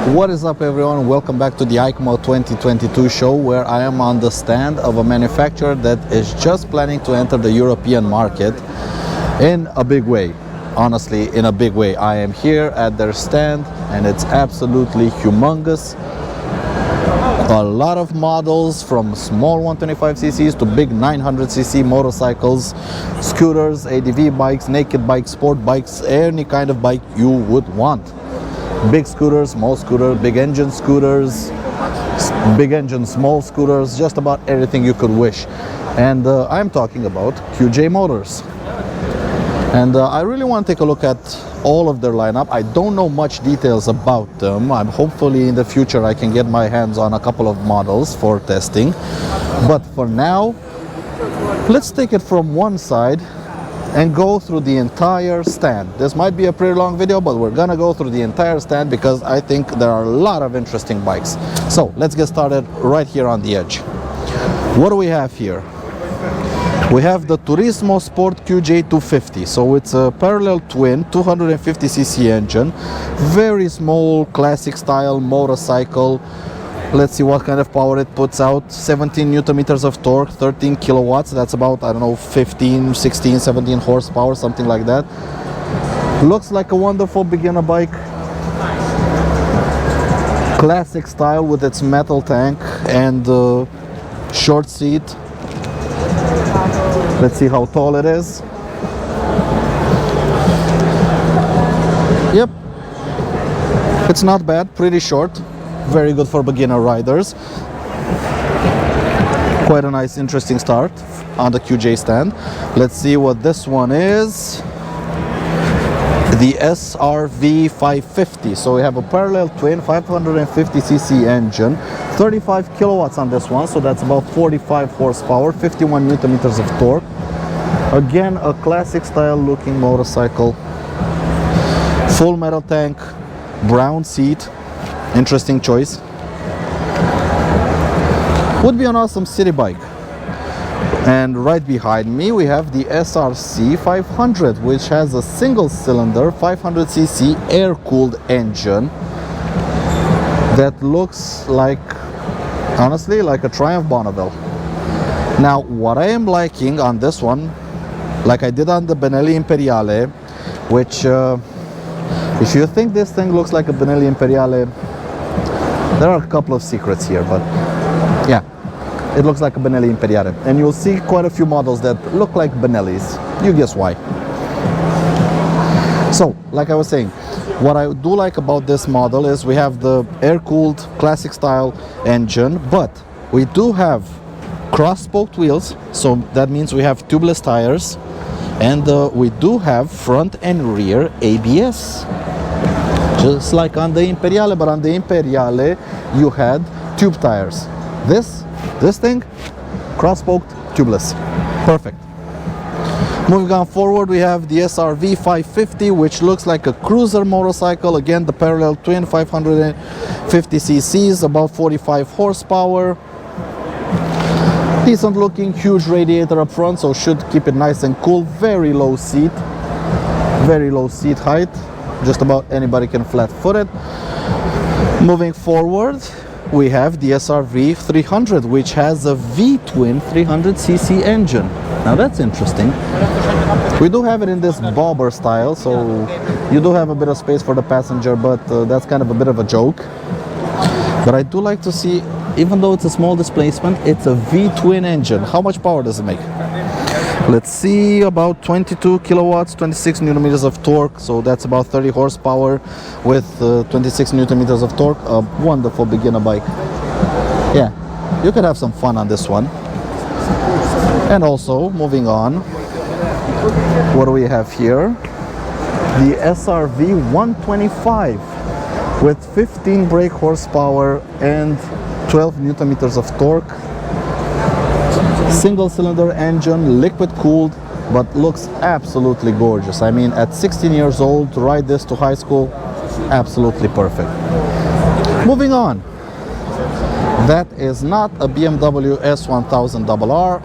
What is up, everyone? Welcome back to the EICMA 2022 show, where I am on the stand of a manufacturer that is just planning to enter the European market in a big way. Honestly, in a big way. I am here at their stand and it's absolutely humongous. A lot of models, from small 125cc's to big 900cc motorcycles, scooters, ADV bikes, naked bikes, sport bikes, any kind of bike you would want. Big scooters, small scooters, big engine scooters, big engine, small scooters, just about everything you could wish. And I'm talking about QJ Motors. And I really want to take a look at all of their lineup. I don't know much details about them. Hopefully in the future I can get my hands on a couple of models for testing. But for now, let's take it from one side and go through the entire stand. This might be a pretty long video, but we're gonna go through the entire stand because I think there are a lot of interesting bikes. So let's get started right here on the edge. What do we have here? We have the Turismo Sport QJ 250. So it's a parallel twin 250cc engine, very small classic style motorcycle. Let's see what kind of power it puts out. 17 newton meters of torque, 13 kilowatts. That's about, I don't know, 15, 16, 17 horsepower, something like that. Looks like a wonderful beginner bike. Classic style with its metal tank and short seat. Let's see how tall it is. Yep, it's not bad, pretty short. Very good for beginner riders. Quite a nice, interesting start on the QJ stand. Let's see what this one is. The SRV 550. So we have a parallel twin 550cc engine, 35 kilowatts on this one, so that's about 45 horsepower, 51 newton meters of torque. Again, a classic style looking motorcycle. Full metal tank, brown seat, interesting choice. Would be an awesome city bike. And right behind me we have the SRC 500, which has a single cylinder 500cc air-cooled engine that looks like, honestly, like a Triumph Bonneville. Now, what I am liking on this one, like I did on the Benelli Imperiale, which if you think this thing looks like a Benelli Imperiale, there are a couple of secrets here, but yeah, it looks like a Benelli Imperiale. And you'll see quite a few models that look like Benellis. You guess why. So, like I was saying, what I do like about this model is we have the air-cooled classic style engine, but we do have cross-spoked wheels, so that means we have tubeless tires, and we do have front and rear ABS. Just like on the Imperiale, but on the Imperiale you had tube tires. This thing, cross-spoked, tubeless. Perfect. Moving on forward, we have the SRV 550, which looks like a cruiser motorcycle. Again, the parallel twin, 550cc's, about 45 horsepower. Decent looking, huge radiator up front, so should keep it nice and cool. Very low seat height. Just about anybody can flat-foot it. Moving forward, we have the SRV 300, which has a V-twin 300cc engine. Now that's interesting. We do have it in this bobber style, so you do have a bit of space for the passenger, but that's kind of a bit of a joke. But I do like to see, even though it's a small displacement, it's a V-twin engine. How much power does it make? Let's see, about 22 kilowatts, 26 newton meters of torque, so that's about 30 horsepower with 26 newton meters of torque. A wonderful beginner bike. Yeah, you could have some fun on this one. And also, moving on, what do we have here? The SRV 125 with 15 brake horsepower and 12 newton meters of torque. Single cylinder engine, liquid cooled, but looks absolutely gorgeous. I mean, at 16 years old, to ride this to high school, absolutely perfect. Moving on, that is not a BMW S1000RR,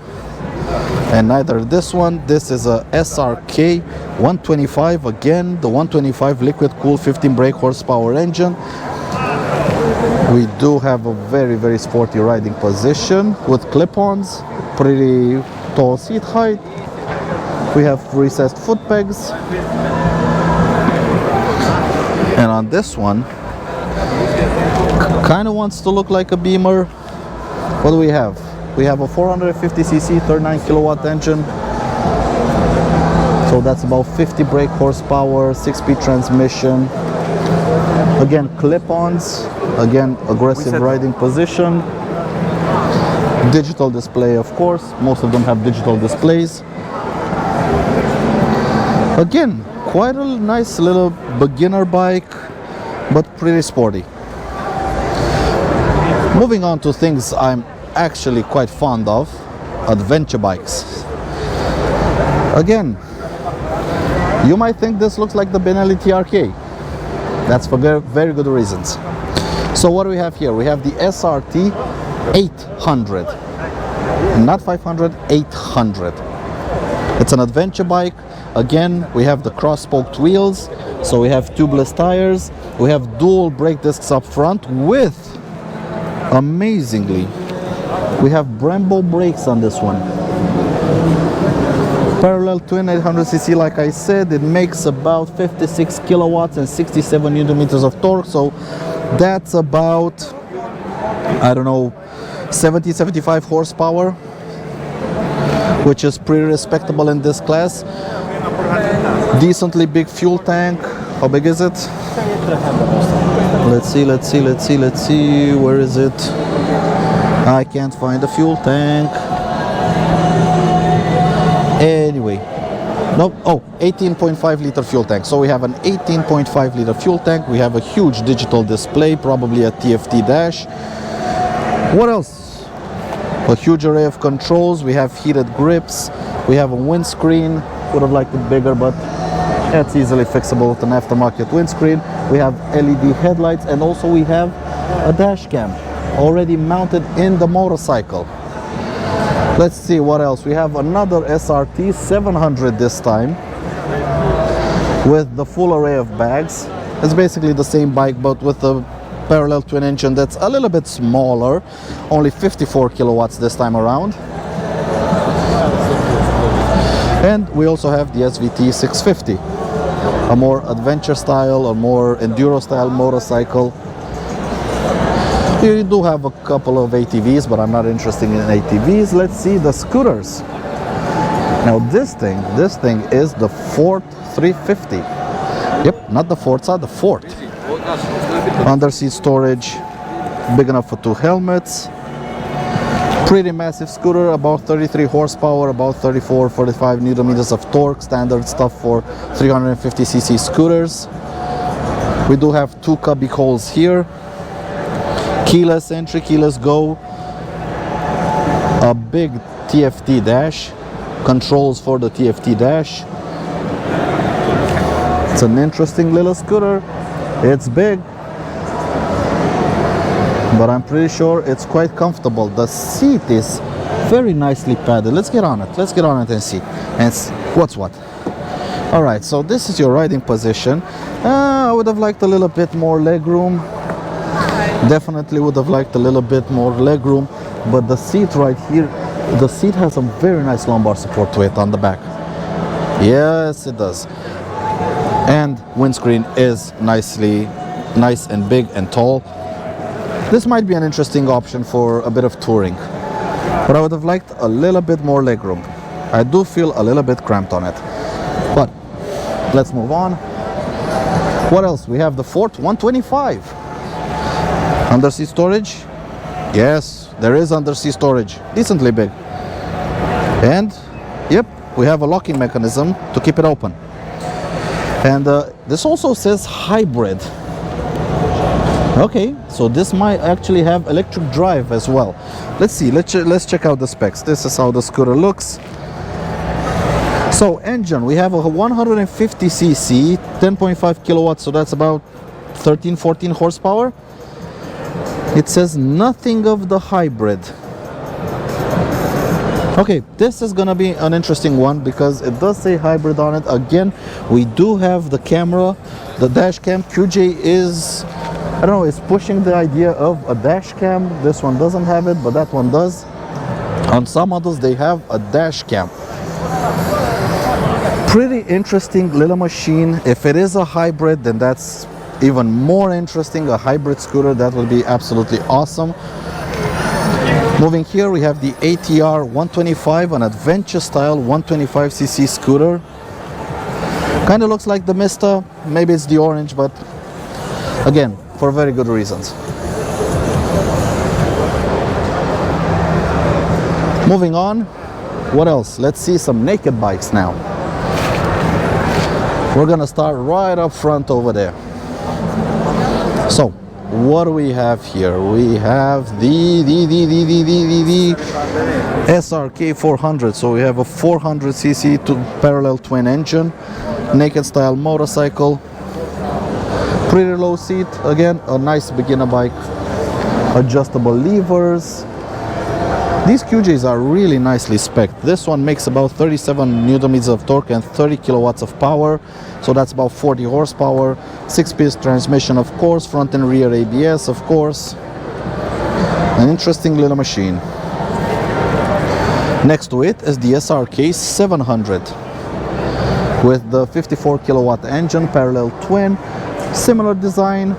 and neither this one. This is a SRK 125, again the 125 liquid cooled 15 brake horsepower engine. We do have a very sporty riding position with clip-ons, pretty tall seat height. We have recessed foot pegs. And on this one, kind of wants to look like a Beamer. What do we have? We have a 450cc 39 kilowatt engine. So that's about 50 brake horsepower, 6-speed transmission. Again, clip-ons. Again, aggressive riding position. Digital display, of course. Most of them have digital displays. Again, quite a nice little beginner bike, but pretty sporty. Moving on to things I'm actually quite fond of, adventure bikes. Again, you might think this looks like the Benelli TRK. That's for very good reasons. So what do we have here? We have the SRT 800. Not 500, 800. It's an adventure bike. Again, we have the cross-spoked wheels. So we have tubeless tires. We have dual brake discs up front with, amazingly, we have Brembo brakes on this one. Parallel twin 800cc, like I said, it makes about 56 kilowatts and 67 newton meters of torque. So that's about, I don't know, 70-75 horsepower, which is pretty respectable in this class. Decently big fuel tank. How big is it? Let's see. Where is it? I can't find the fuel tank. Anyway, nope. Oh, 18.5 liter fuel tank. So we have an 18.5 liter fuel tank. We have a huge digital display, probably a TFT dash. What else? A huge array of controls. We have heated grips. We have a windscreen. Would have liked it bigger, but that's easily fixable with an aftermarket windscreen. We have LED headlights, and also we have a dash cam already mounted in the motorcycle. Let's see what else. We have another SRT 700 this time with the full array of bags. It's basically the same bike, but with a parallel twin engine that's a little bit smaller, only 54 kilowatts this time around. And we also have the SVT 650, a more adventure style, a more enduro style motorcycle. You do have a couple of ATVs, but I'm not interested in ATVs. Let's see the scooters. Now this thing is the Ford 350. Yep, not the Forza, the Ford. Underseat storage, big enough for 2 helmets. Pretty massive scooter, about 33 horsepower, about 34-45 newton meters of torque, standard stuff for 350cc scooters. We do have 2 cubby holes here. Keyless entry, keyless go. A big TFT dash, controls for the TFT dash. It's an interesting little scooter. It's big, but I'm pretty sure it's quite comfortable. The seat is very nicely padded. Let's get on it and see. And what's what. All right, so this is your riding position. I would have liked a little bit more leg room. Definitely would have liked a little bit more leg room, but the seat right here, the seat has some very nice lumbar support to it on the back. Yes, it does. And windscreen is nice and big and tall. This might be an interesting option for a bit of touring, but I would have liked a little bit more leg room. I do feel a little bit cramped on it, but let's move on. What else? We have the Ford 125. Underseat storage. Yes, there is underseat storage, decently big. And yep, we have a locking mechanism to keep it open. And this also says hybrid. Okay, so this might actually have electric drive as well. Let's see, let's check out the specs. This is how the scooter looks. So engine, we have a 150cc, 10.5 kilowatts, so that's about 13-14 horsepower. It says nothing of the hybrid. Okay, this is gonna be an interesting one because it does say hybrid on it. Again, we do have the camera, the dash cam. QJ is I don't know, it's pushing the idea of a dash cam. This one doesn't have it, but that one does. On some models they have a dash cam. Pretty interesting little machine. If it is a hybrid, then that's even more interesting. A hybrid scooter, that would be absolutely awesome. Moving here, we have the ATR 125, an adventure style 125cc scooter. Kind of looks like the Mista, maybe it's the orange, but again, for very good reasons. Moving on, what else? Let's see some naked bikes now. We're gonna start right up front over there. So, what do we have here? We have the SRK 400. So we have a 400cc parallel twin engine, naked style motorcycle, pretty low seat. Again, a nice beginner bike, adjustable levers. These QJs are really nicely spec'd. This one makes about 37 Newton meters of torque and 30 kilowatts of power. So that's about 40 horsepower. 6-piece transmission, of course. Front and rear ABS, of course. An interesting little machine. Next to it is the SRK 700 with the 54 kilowatt engine, parallel twin. Similar design.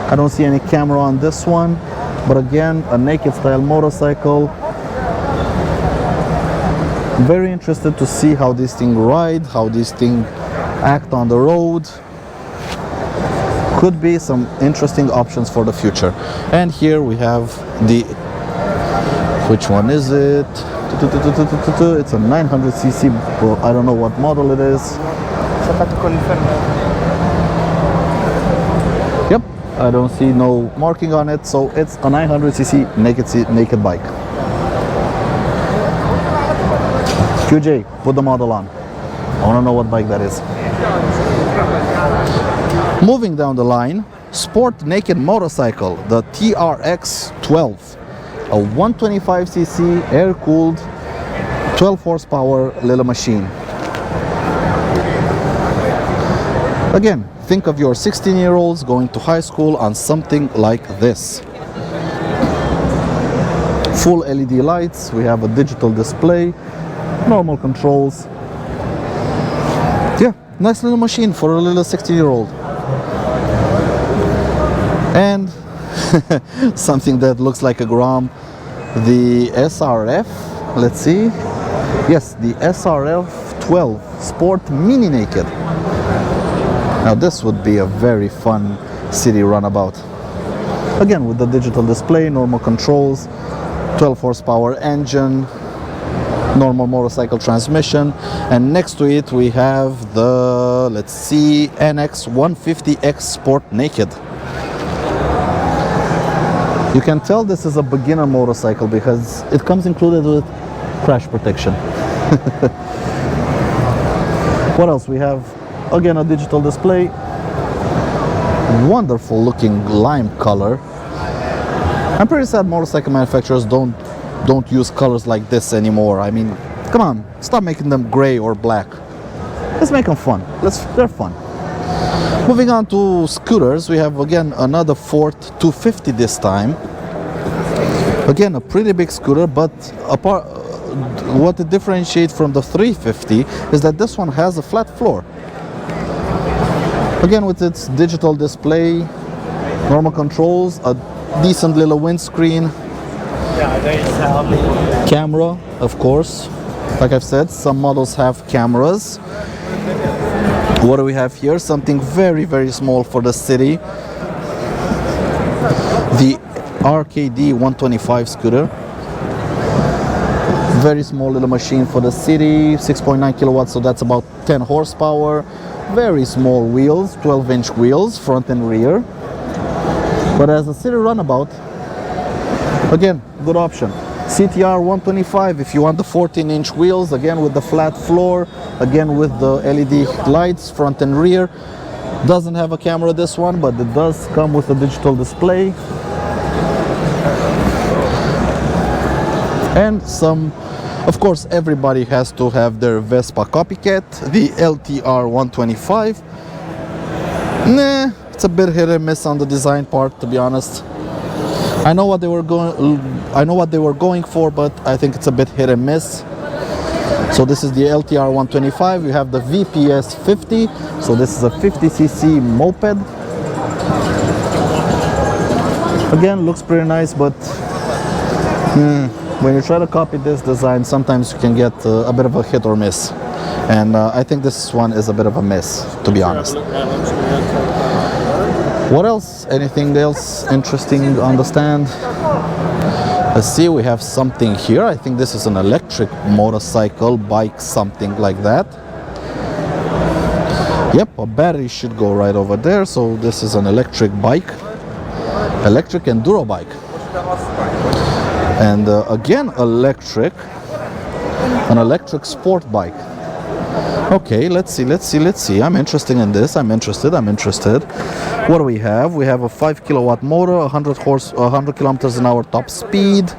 I don't see any camera on this one. But again, a naked style motorcycle. Very interested to see how this thing ride, how this thing act on the road. Could be some interesting options for the future. And here we have the, which one is it? It's a 900cc, well, I don't know what model it is. Yep, I don't see no marking on it, so it's a 900cc naked bike. QJ, put the model on. I want to know what bike that is. Moving down the line, sport naked motorcycle, the TRX 12, a 125cc air-cooled 12 horsepower little machine. Again, think of your 16-year-olds going to high school on something like this. Full LED lights, we have a digital display, normal controls. Yeah, nice little machine for a little 16-year-old. And something that looks like a Grom, the SRF, let's see. Yes, the SRF 12 Sport Mini Naked. Now this would be a very fun city runabout. Again, with the digital display, normal controls, 12 horsepower engine, normal motorcycle transmission, and next to it we have the, let's see, NX 150X Sport Naked. You can tell this is a beginner motorcycle because it comes included with crash protection. What else we have? Again, a digital display, wonderful looking lime color. I'm pretty sad motorcycle manufacturers don't use colors like this anymore. I mean, come on, stop making them gray or black. Let's make them fun. They're fun. Moving on to scooters, we have again another Ford 250 this time. Again, a pretty big scooter, but what it differentiates from the 350 is that this one has a flat floor. Again, with its digital display, normal controls, a decent little windscreen, camera, of course. Like I've said, some models have cameras. What do we have here? Something very, very small for the city. The RKD 125 scooter. Very small little machine for the city. 6.9 kilowatts, so that's about 10 horsepower. Very small wheels, 12-inch wheels, front and rear. But as a city runabout, again, good option. CTR 125 if you want the 14-inch wheels, again with the flat floor, again with the LED lights front and rear. Doesn't have a camera, this one, but it does come with a digital display. And some, of course, everybody has to have their Vespa copycat, the LTR 125. Nah, it's a bit hit and miss on the design part, to be honest. I know what they were going for, but I think it's a bit hit and miss. So this is the LTR 125. You have the VPS 50. So this is a 50cc moped. Again, looks pretty nice, but when you try to copy this design, sometimes you can get a bit of a hit or miss. And I think this one is a bit of a miss, to be honest. What else? Anything else interesting on the stand? Let's see, we have something here. I think this is an electric motorcycle, bike, something like that. Yep, a battery should go right over there. So this is an electric bike, electric enduro bike. And again, an electric sport bike. Okay, let's see. I'm interested in this. I'm interested. What do we have? We have a 5 kilowatt motor, 100 kilometers an hour top speed.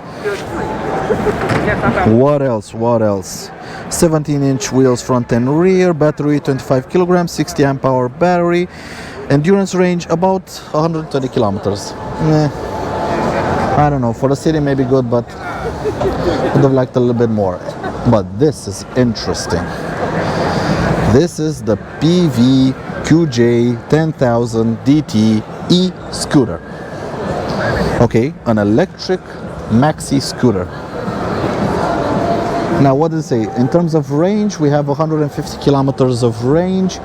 What else? 17-inch wheels front and rear, battery 25 kilograms, 60 amp hour battery, endurance range about 120 kilometers. I don't know, for the city maybe good, but would have liked a little bit more. But this is interesting. This is the PVQJ 10,000 DT e-scooter. Okay, an electric maxi scooter. Now what does it say? In terms of range, we have 150 kilometers of range,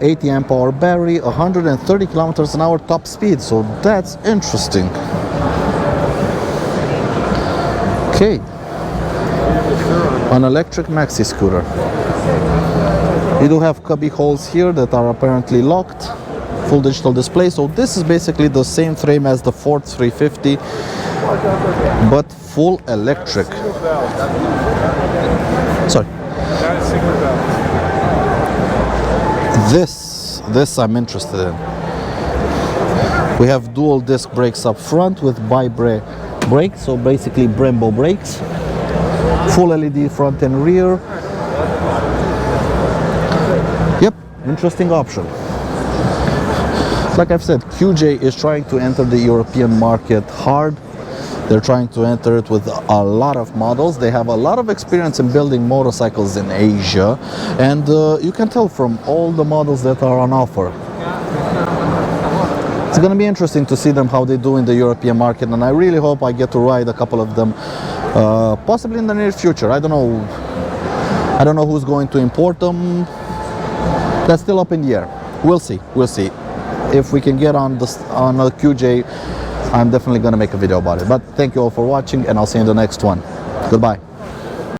80 amp hour battery, 130 kilometers an hour top speed. So that's interesting. Okay, an electric maxi scooter. You do have cubby holes here that are apparently locked. Full digital display. So this is basically the same frame as the Ford 350, but full electric. Sorry. This I'm interested in. We have dual disc brakes up front with bi-brake brakes, so basically Brembo brakes. Full LED front and rear. Yep, interesting option. Like I've said, QJ is trying to enter the European market hard. They're trying to enter it with a lot of models. They have a lot of experience in building motorcycles in Asia, and you can tell from all the models that are on offer. It's going to be interesting to see them how they do in the European market, and I really hope I get to ride a couple of them, possibly in the near future. I don't know who's going to import them. That's still up in the air. We'll see. If we can get on a QJ, I'm definitely going to make a video about it. But thank you all for watching, and I'll see you in the next one. Goodbye.